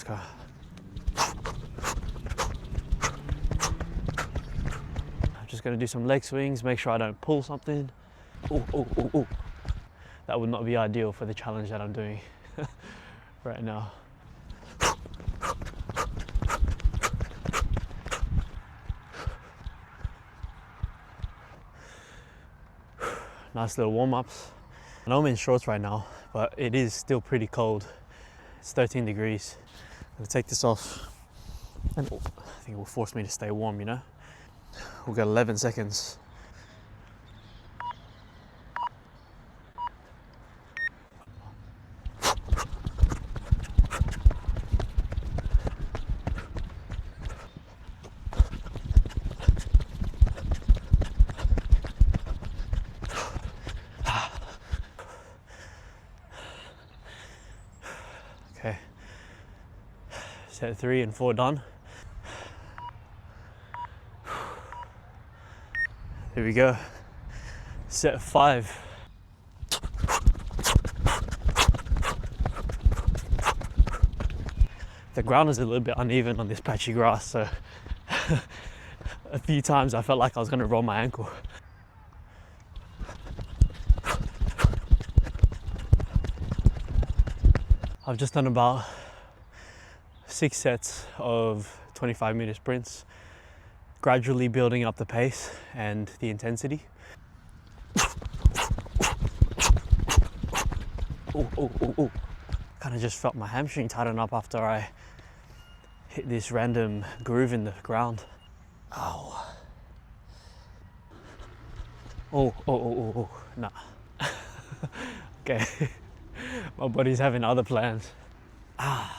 Let's go. I'm just gonna do some leg swings, make sure I don't pull something. Oh, oh, oh, oh. That would not be ideal for the challenge that I'm doing right now. Nice little warm-ups. I know I'm in shorts right now, but it is still pretty cold. It's 13 degrees. I'm gonna take this off, and I think it will force me to stay warm, you know? We've got 11 seconds. Okay, set 3 and 4 done. Here we go, set 5. The ground is a little bit uneven on this patchy grass, so a few times I felt like I was gonna roll my ankle. I've just done about 6 sets of 25-meter sprints, gradually building up the pace and the intensity. Oh. Kind of just felt my hamstring tighten up after I hit this random groove in the ground. Ow. Oh, nah. Okay. My body's having other plans. I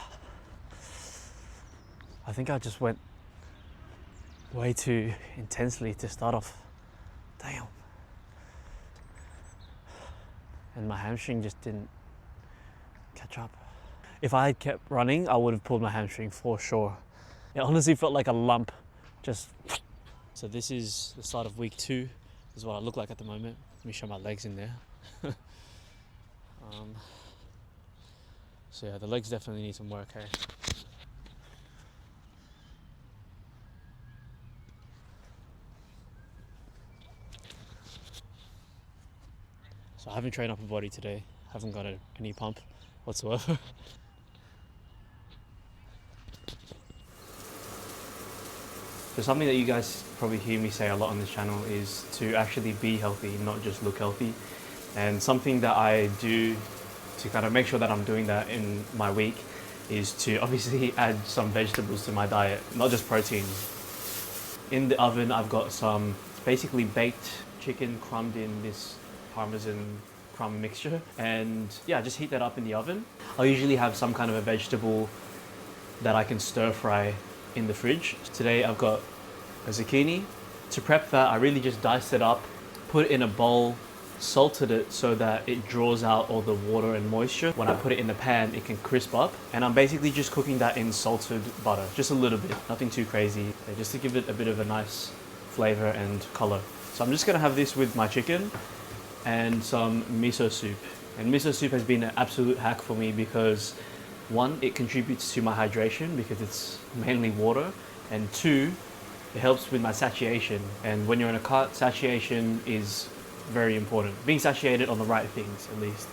think I just went way too intensely to start off. Damn. And my hamstring just didn't catch up. If I had kept running, I would have pulled my hamstring for sure. It honestly felt like a lump. So this is the start of week 2. This is what I look like at the moment. Let me show my legs in there. So yeah, the legs definitely need some work, hey? So I haven't trained upper body today. Haven't got any pump whatsoever. So something that you guys probably hear me say a lot on this channel is to actually be healthy, not just look healthy. And something that I do to kind of make sure that I'm doing that in my week is to obviously add some vegetables to my diet, not just protein. In the oven, I've got some basically baked chicken crumbed in this Parmesan crumb mixture, and yeah, just heat that up in the oven. I'll usually have some kind of a vegetable that I can stir fry in the fridge. Today I've got a zucchini. To prep that, I really just diced it up, put it in a bowl, salted it so that it draws out all the water and moisture. When I put it in the pan, it can crisp up, and I'm basically just cooking that in salted butter, just a little bit, nothing too crazy, just to give it a bit of a nice flavor and color. So I'm just gonna have this with my chicken and some miso soup. And miso soup has been an absolute hack for me because 1, it contributes to my hydration because it's mainly water, and 2, it helps with my satiation. And when you're in a cart, satiation is very important. Being satiated on the right things, at least.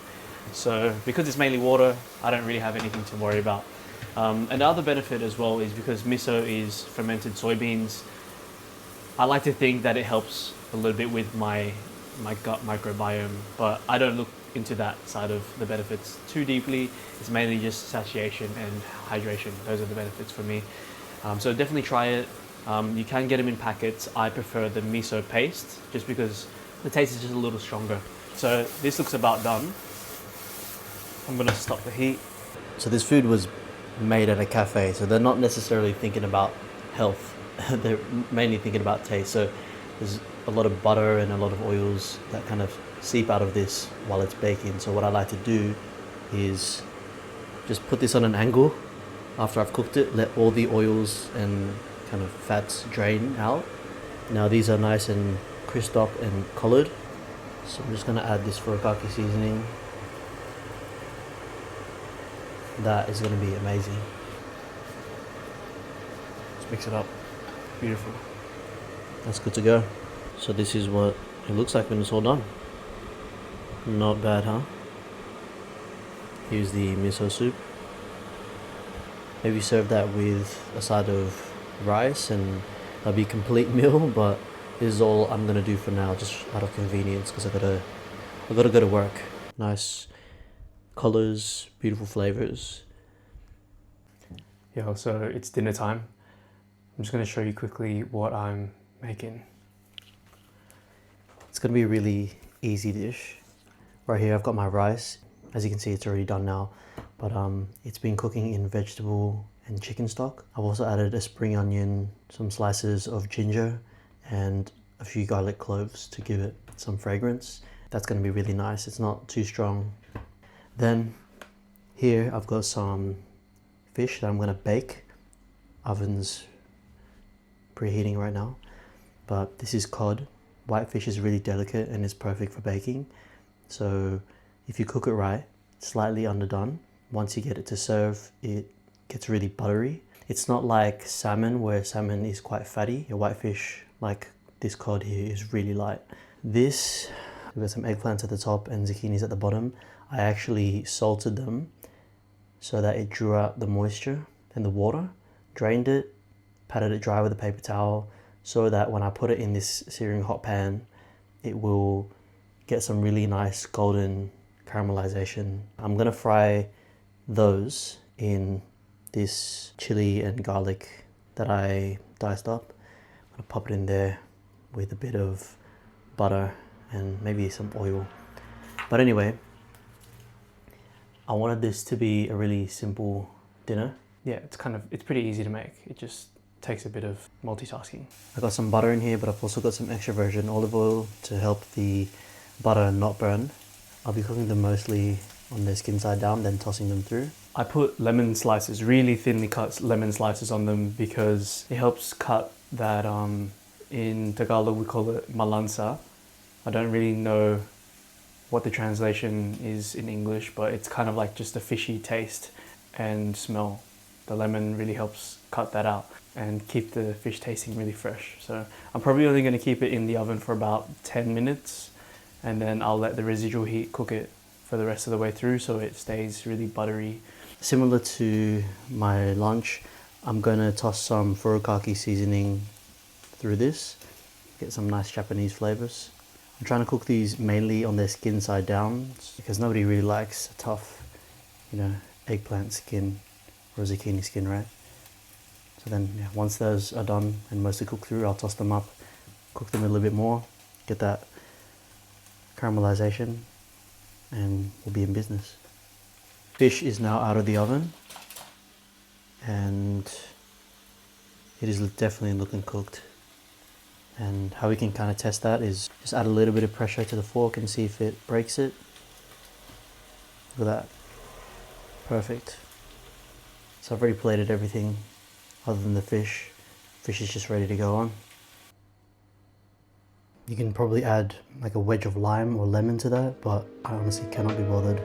So because it's mainly water, I don't really have anything to worry about. And the other benefit as well is because miso is fermented soybeans, I like to think that it helps a little bit with my gut microbiome, but I don't look into that side of the benefits too deeply. It's mainly just satiation and hydration. Those are the benefits for me. So definitely try it. You can get them in packets. I prefer the miso paste just because the taste is just a little stronger. So this looks about done. I'm gonna stop the heat. So this food was made at a cafe, so they're not necessarily thinking about health. They're mainly thinking about taste. So there's a lot of butter and a lot of oils that kind of seep out of this while it's baking. So what I like to do is just put this on an angle after I've cooked it, let all the oils and kind of fats drain out. Now these are nice and crisped up and coloured. So I'm just going to add this furikake seasoning. That is going to be amazing. mix it up. Beautiful. That's good to go. So this is what it looks like when it's all done. Not bad, huh? Here's the miso soup. Maybe serve that with a side of rice and that'll be a complete meal, but this is all I'm gonna do for now, just out of convenience, because I gotta go to work. Nice colors, beautiful flavors. Yeah, so it's dinner time. I'm just gonna show you quickly what I'm making. It's gonna be a really easy dish. Right here I've got my rice. As you can see, it's already done now, but it's been cooking in vegetable and chicken stock. I've also added a spring onion, some slices of ginger, and a few garlic cloves to give it some fragrance. That's gonna be really nice. It's not too strong. Then here I've got some fish that I'm gonna bake. Oven's preheating right now, but this is cod. Whitefish is really delicate and is perfect for baking. So if you cook it right, slightly underdone, once you get it to serve, it gets really buttery. It's not like salmon, where salmon is quite fatty. Your whitefish, like this cod here, is really light. This, we've got some eggplants at the top and zucchinis at the bottom. I actually salted them so that it drew out the moisture and the water, drained it, patted it dry with a paper towel, so that when I put it in this searing hot pan, it will get some really nice golden caramelization. I'm gonna fry those in this chili and garlic that I diced up. I'm gonna pop it in there with a bit of butter and maybe some oil. But anyway, I wanted this to be a really simple dinner. Yeah, it's pretty easy to make. It just takes a bit of multitasking. I got some butter in here, but I've also got some extra virgin olive oil to help the butter not burn. I'll be cooking them mostly on their skin side down, then tossing them through. I put lemon slices, really thinly cut lemon slices on them because it helps cut that, in Tagalog we call it malansa. I don't really know what the translation is in English, but it's kind of like just a fishy taste and smell. The lemon really helps cut that out and keep the fish tasting really fresh. So I'm probably only going to keep it in the oven for about 10 minutes, and then I'll let the residual heat cook it for the rest of the way through so it stays really buttery. Similar to my lunch, I'm going to toss some furikake seasoning through this, get some nice Japanese flavors. I'm trying to cook these mainly on their skin side down because nobody really likes a tough, eggplant skin or zucchini skin, right? So then, yeah, once those are done and mostly cooked through, I'll toss them up, cook them a little bit more, get that caramelization, and we'll be in business. Fish is now out of the oven, and it is definitely looking cooked. And how we can kind of test that is just add a little bit of pressure to the fork and see if it breaks it. Look at that. Perfect. So I've already plated everything other than the fish. Fish is just ready to go on. You can probably add like a wedge of lime or lemon to that, but I honestly cannot be bothered.